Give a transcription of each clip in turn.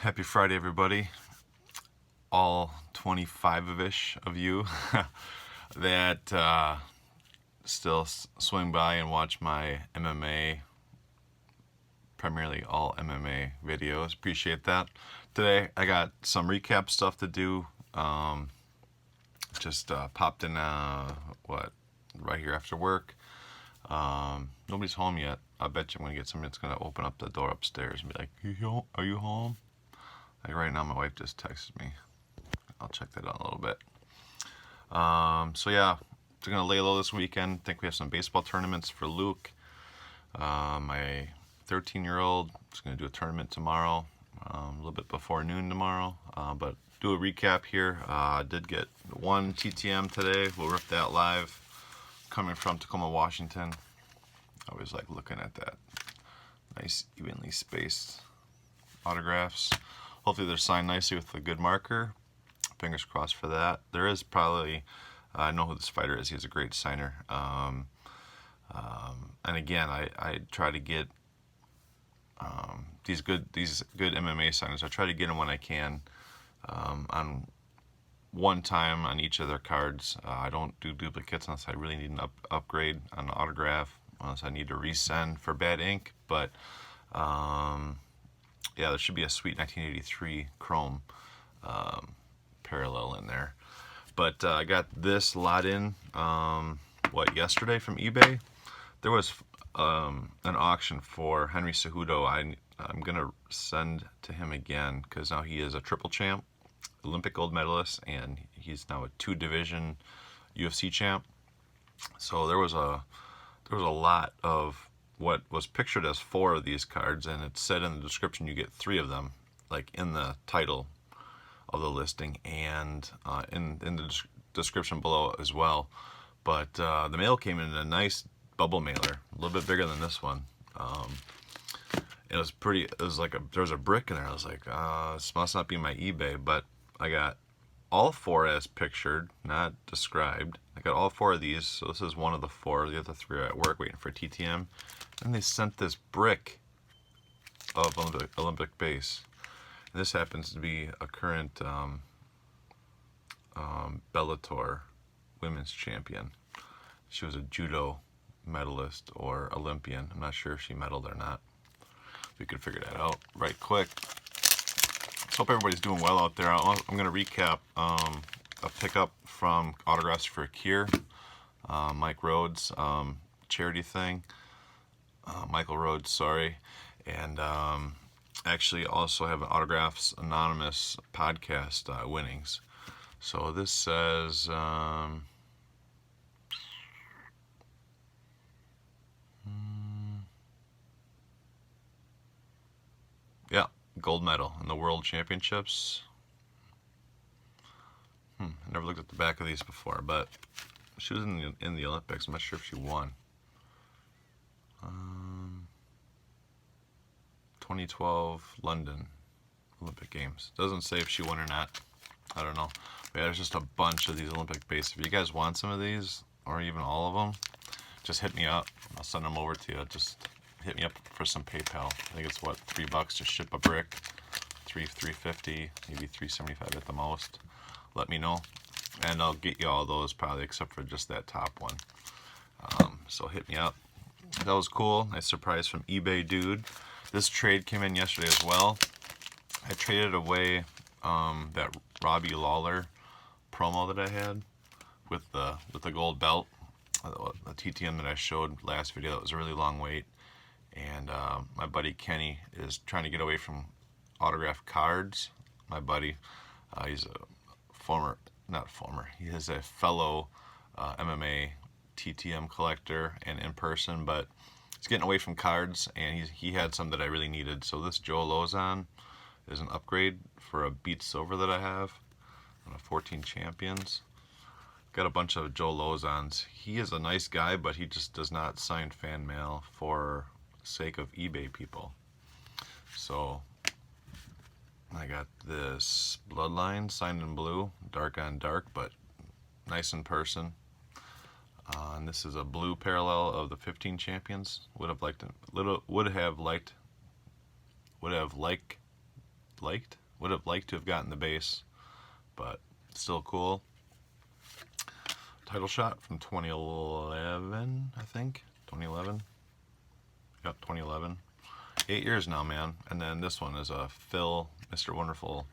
Happy Friday, everybody. All 25-ish of you that still swing by and watch my MMA, primarily all MMA videos. Appreciate that. Today, I got some recap stuff to do. Just popped in, right here after work. Nobody's home yet. I bet you I'm going to get somebody that's going to open up the door upstairs and be like, are you home? Like right now, my wife just texted me. I'll check that out in a little bit. So yeah, we're gonna lay low this weekend. Think we have some baseball tournaments for Luke. My 13-year-old is gonna do a tournament tomorrow, a little bit before noon tomorrow. But do a recap here. I did get one TTM today. We'll rip that live. Coming from Tacoma, Washington. I always like looking at that. Nice, evenly spaced autographs. Hopefully they're signed nicely with a good marker. Fingers crossed for that. There is probably, I know who this fighter is. He's a great signer. And again, I try to get these good MMA signers. I try to get them when I can. On one time on each of their cards. I don't do duplicates unless I really need an upgrade on the autograph. Unless I need to resend for bad ink. But yeah, there should be a sweet 1983 chrome parallel in there. But I got this lot in, yesterday from eBay. There was an auction for Henry Cejudo. I'm going to send to him again because now he is a triple champ, Olympic gold medalist, and he's now a 2-division UFC champ. So there was a lot of what was pictured as 4 of these cards, and it said in the description you get 3 of them, like in the title of the listing and in the description below as well. But the mail came in a nice bubble mailer, a little bit bigger than this one. It was pretty. It was like there was a brick in there. I was like, this must not be my eBay, but I got all 4 as pictured, not described. I got all 4 of these, so this is one of the 4. The other 3 are at work waiting for TTM. And they sent this brick of Olympic base. And this happens to be a current Bellator women's champion. She was a judo medalist or Olympian. I'm not sure if she medaled or not. We could figure that out right quick. Let's hope everybody's doing well out there. I'm going to recap a pickup from Autographs for Kier, Mike Rhodes charity thing. Michael Rhodes, sorry. And actually also have an Autographs Anonymous podcast winnings. So this says yeah, gold medal in the World Championships. I never looked at the back of these before, but she was in the Olympics. I'm not sure if she won. 2012 London Olympic Games. Doesn't say if she won or not. I don't know. But yeah, there's just a bunch of these Olympic bases. If you guys want some of these, or even all of them, just hit me up. I'll send them over to you. Just hit me up for some PayPal. I think it's what, $3 to ship a brick. $3.50, maybe $3.75 at the most. Let me know, and I'll get you all those probably, except for just that top one. So hit me up. That was cool. Nice surprise from eBay dude. This trade came in yesterday as well. I traded away that Robbie Lawler promo that I had with the gold belt, the TTM that I showed last video. That was a really long wait, and my buddy Kenny is trying to get away from autographed cards. My buddy, he's a he is a fellow MMA TTM collector and in person, but he's getting away from cards, and he had some that I really needed. So this Joe Lozon is an upgrade for a beat silver that I have on a 14 champions. Got a bunch of Joe Lozons. He is a nice guy, but he just does not sign fan mail for sake of eBay people. So I got this Bloodline signed in blue, dark on dark, but nice in person. And this is a blue parallel of the 15 champions. Would have liked would have liked to have gotten the base, but still cool. Title shot from 2011, I think. 2011. Yep, 2011. 8 years now, man. And then this one is a Mr. Wonderful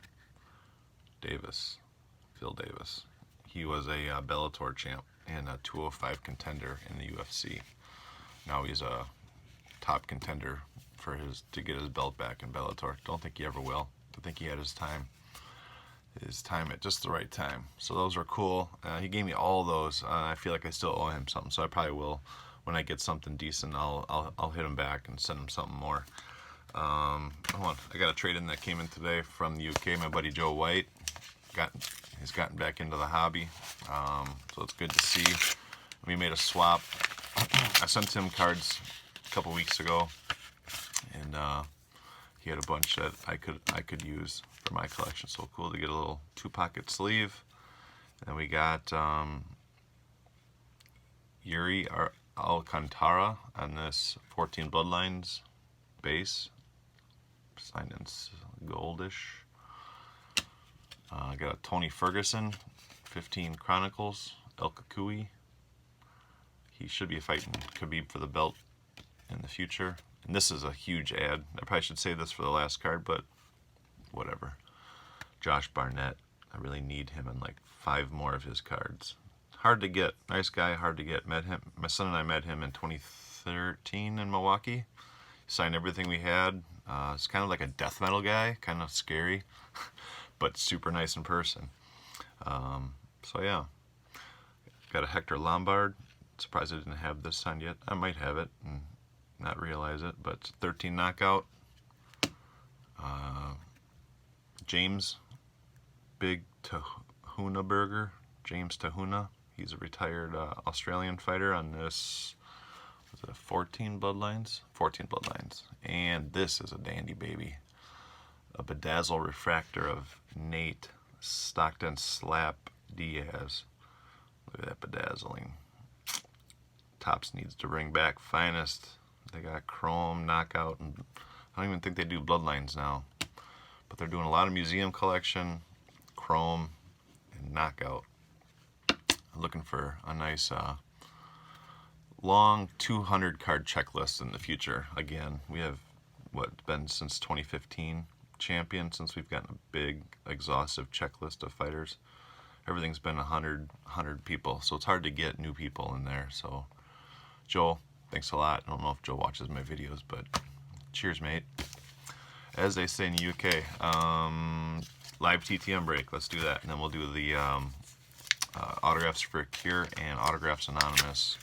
Davis. Phil Davis. He was a Bellator champ and a 205 contender in the UFC. Now he's a top contender to get his belt back in Bellator. Don't think he ever will. I think he had his time at just the right time. So those are cool. He gave me all those. I feel like I still owe him something, so I probably will. When I get something decent, I'll hit him back and send him something more. Hold on, I got a trade-in that came in today from the UK. My buddy Joe White he's gotten back into the hobby, so it's good to see. We made a swap. I sent him cards a couple weeks ago, and he had a bunch that I could use for my collection. So cool to get a little 2-pocket sleeve. And we got Yuri Alcantara on this 14 Bloodlines base, signed in goldish. I got a Tony Ferguson 15 Chronicles, El Kakui. He should be fighting Khabib for the belt in the future. And this is a huge ad. I probably should save this for the last card, but whatever. Josh Barnett. I really need him in like 5 more of his cards. Hard to get. Nice guy, hard to get. Met him. My son and I met him in 2013 in Milwaukee. Signed everything we had. It's kind of like a death metal guy, kind of scary, but super nice in person. So yeah. Got a Hector Lombard. Surprised I didn't have this signed yet. I might have it and not realize it, but it's 13 knockout. James Big Tahuna Burger. James Tahuna. He's a retired Australian fighter on this. Was it 14 Bloodlines? 14 Bloodlines. And this is a dandy baby. A Bedazzle Refractor of Nate Stockton Slap Diaz. Look at that bedazzling. Topps needs to bring back Finest. They got Chrome, Knockout, and I don't even think they do Bloodlines now. But they're doing a lot of museum collection, Chrome, and Knockout. I'm looking for a nice long 200 card checklist in the future. Again, we have been since 2015 champion, since we've gotten a big exhaustive checklist of fighters. Everything's been 100 people, so it's hard to get new people in there. So Joel, thanks a lot. I don't know if Joe watches my videos, but cheers, mate. As they say in the UK, live TTM break. Let's do that, and then we'll do the autographs for Cure and autographs anonymous.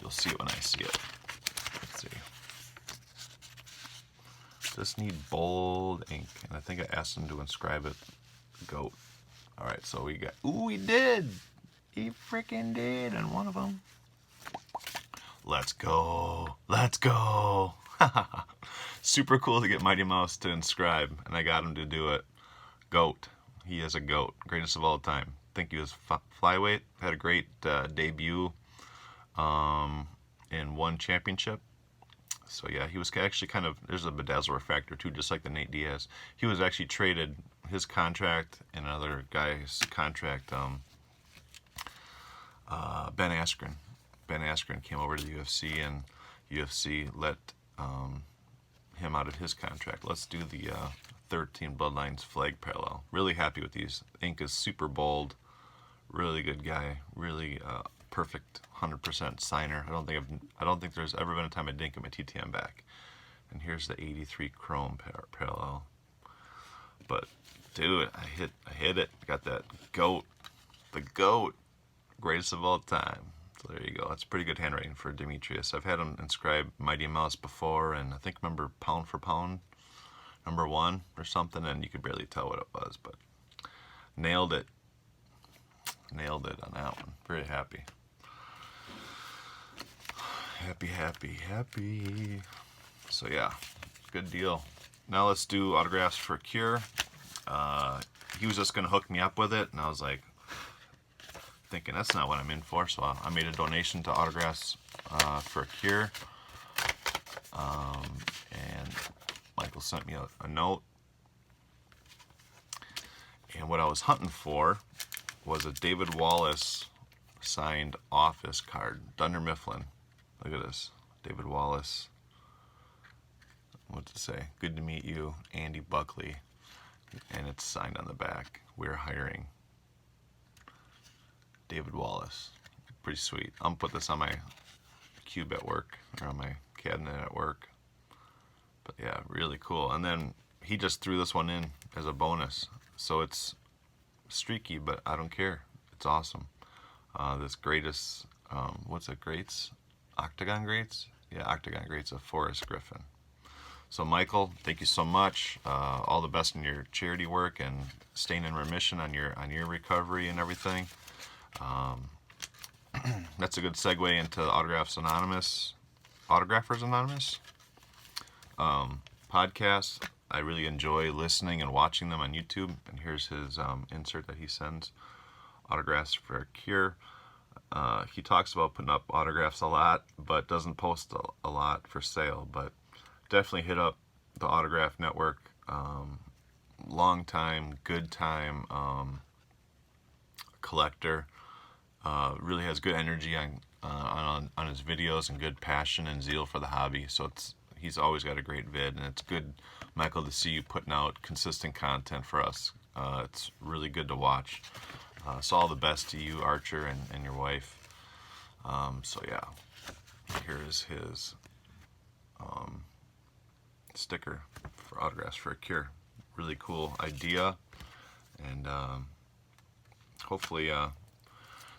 You'll see it when I see it. Let's see. Just need bold ink, and I think I asked him to inscribe it. Goat. All right, so we got. Ooh, he did. He freaking did on one of them. Let's go. Let's go. Super cool to get Mighty Mouse to inscribe, and I got him to do it. Goat. He is a goat. Greatest of all time. I think he was flyweight. Had a great debut and won championship. So yeah, he was actually kind of, there's a Bedazzle Refractor too, just like the Nate Diaz. He was actually traded his contract and another guy's contract, Ben Askren. Ben Askren came over to the UFC, and UFC let him out of his contract. Let's do the 13 Bloodlines flag parallel. Really happy with these. Ink is super bold. Really good guy. Really perfect 100% signer. I don't think there's ever been a time I didn't get my TTM back. And here's the 83 Chrome parallel. But dude, I hit it. Got that goat. The goat. Greatest of all time. So there you go. That's pretty good handwriting for Demetrius. I've had him inscribe Mighty Mouse before, and I think remember Pound for Pound #1 or something, and you could barely tell what it was, but nailed it. Nailed it on that one. Very happy. Happy. So yeah, good deal. Now let's do autographs for Cure. He was just gonna hook me up with it, and I was like, thinking that's not what I'm in for. So I made a donation to autographs for Cure, and Michael sent me a note. And what I was hunting for was a David Wallace signed office card. Dunder Mifflin. Look at this. David Wallace. What's it say? Good to meet you, Andy Buckley. And it's signed on the back. We're hiring. David Wallace. Pretty sweet. I'm going to put this on my cube at work, or on my cabinet at work. But yeah, really cool. And then he just threw this one in as a bonus. So it's streaky, but I don't care. It's awesome. This greatest, what's it, Greats? Octagon Greats? Yeah, Octagon Greats of Forrest Griffin. So Michael, thank you so much. All the best in your charity work and staying in remission on your recovery and everything. That's a good segue into Autographers Anonymous podcast. I really enjoy listening and watching them on YouTube. And here's his insert that he sends. Autographs for a Cure. He talks about putting up autographs a lot, but doesn't post a lot for sale. But definitely hit up the Autograph Network. Long time, good time collector. Really has good energy on his videos and good passion and zeal for the hobby. So he's always got a great vid, and it's good, Michael, to see you putting out consistent content for us. It's really good to watch. So all the best to you, Archer, and your wife. So yeah, here is his sticker for Autographs for a Cure. Really cool idea, and hopefully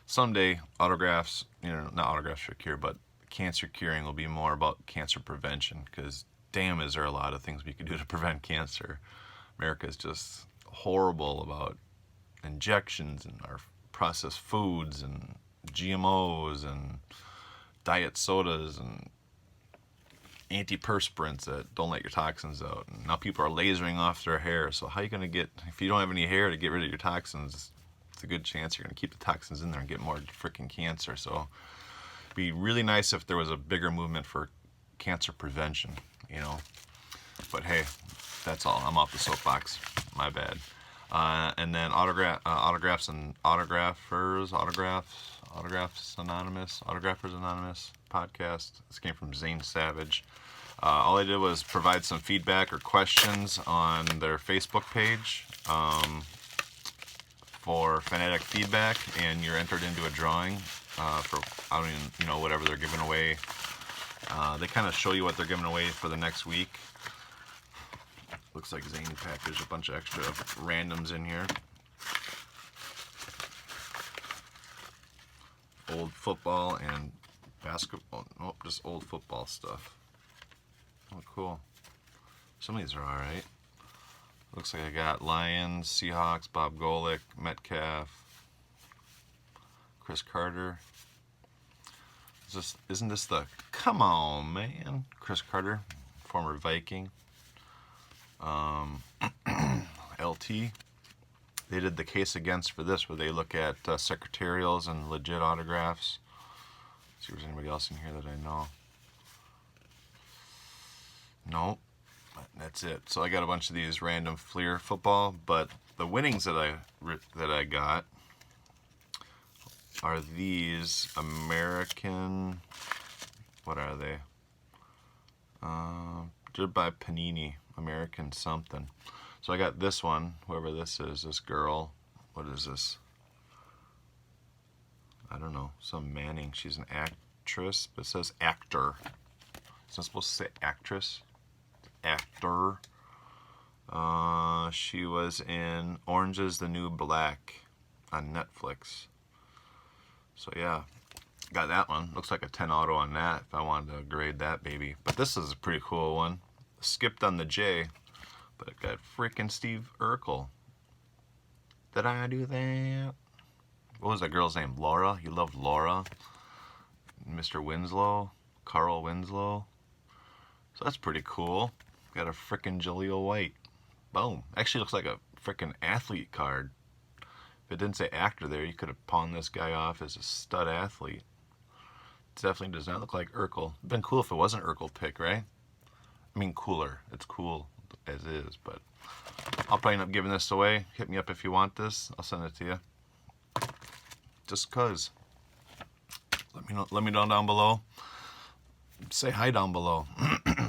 someday autographs, not Autographs for a Cure, but cancer curing will be more about cancer prevention, because damn, is there a lot of things we could do to prevent cancer. America is just horrible about injections and our processed foods and GMOs and diet sodas and antiperspirants that don't let your toxins out. And now people are lasering off their hair. So how are you going to get, if you don't have any hair to get rid of your toxins, it's a good chance you're going to keep the toxins in there and get more freaking cancer. So it'd be really nice if there was a bigger movement for cancer prevention, But hey, that's all. I'm off the soapbox. My bad. And then Autographers Anonymous podcast. This came from Zane Savage. All I did was provide some feedback or questions on their Facebook page for Fanatic Feedback, and you're entered into a drawing for, I don't even, whatever they're giving away. They kind of show you what they're giving away for the next week. Looks like Zane packaged a bunch of extra randoms in here. Old football and basketball. Nope, just old football stuff. Oh, cool. Some of these are alright. Looks like I got Lions, Seahawks, Bob Golick, Metcalf, Chris Carter. Isn't this the... Come on, man. Chris Carter, former Viking. LT. They did the case against for this, where they look at secretarials and legit autographs. See if there's anybody else in here that I know. Nope. But that's it. So I got a bunch of these random Fleer football, but the winnings that I got are these American. What are they? They're by Panini. American something. So I got this one, whoever this is, this girl. What is this? I don't know. Some Manning. She's an actress, but it says actor. It's not supposed to say actress. Actor. She was in Orange is the New Black on Netflix. So yeah, got that one. Looks like a 10 auto on that if I wanted to grade that baby. But this is a pretty cool one. Skipped on the J, but it got freaking Steve Urkel. Did I do that? What was that girl's name? Laura? He loved Laura. Mr. Winslow. Carl Winslow. So that's pretty cool. Got a freaking Jaleel White. Boom. Actually looks like a freaking athlete card. If it didn't say actor there, you could have pawned this guy off as a stud athlete. It definitely does not look like Urkel. It'd been cool if it wasn't Urkel pick, right? I mean, cooler. It's cool as is, but I'll probably end up giving this away. Hit me up if you want this. I'll send it to you. Just cause. Let me know down below. Say hi down below.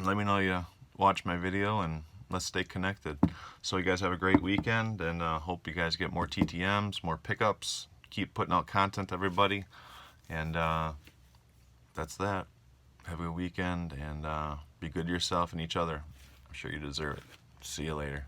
Let me know you watch my video, and let's stay connected. So you guys have a great weekend, and hope you guys get more TTMs, more pickups. Keep putting out content, everybody. And that's that. Have a good weekend, and be good to yourself and each other. I'm sure you deserve it. See you later.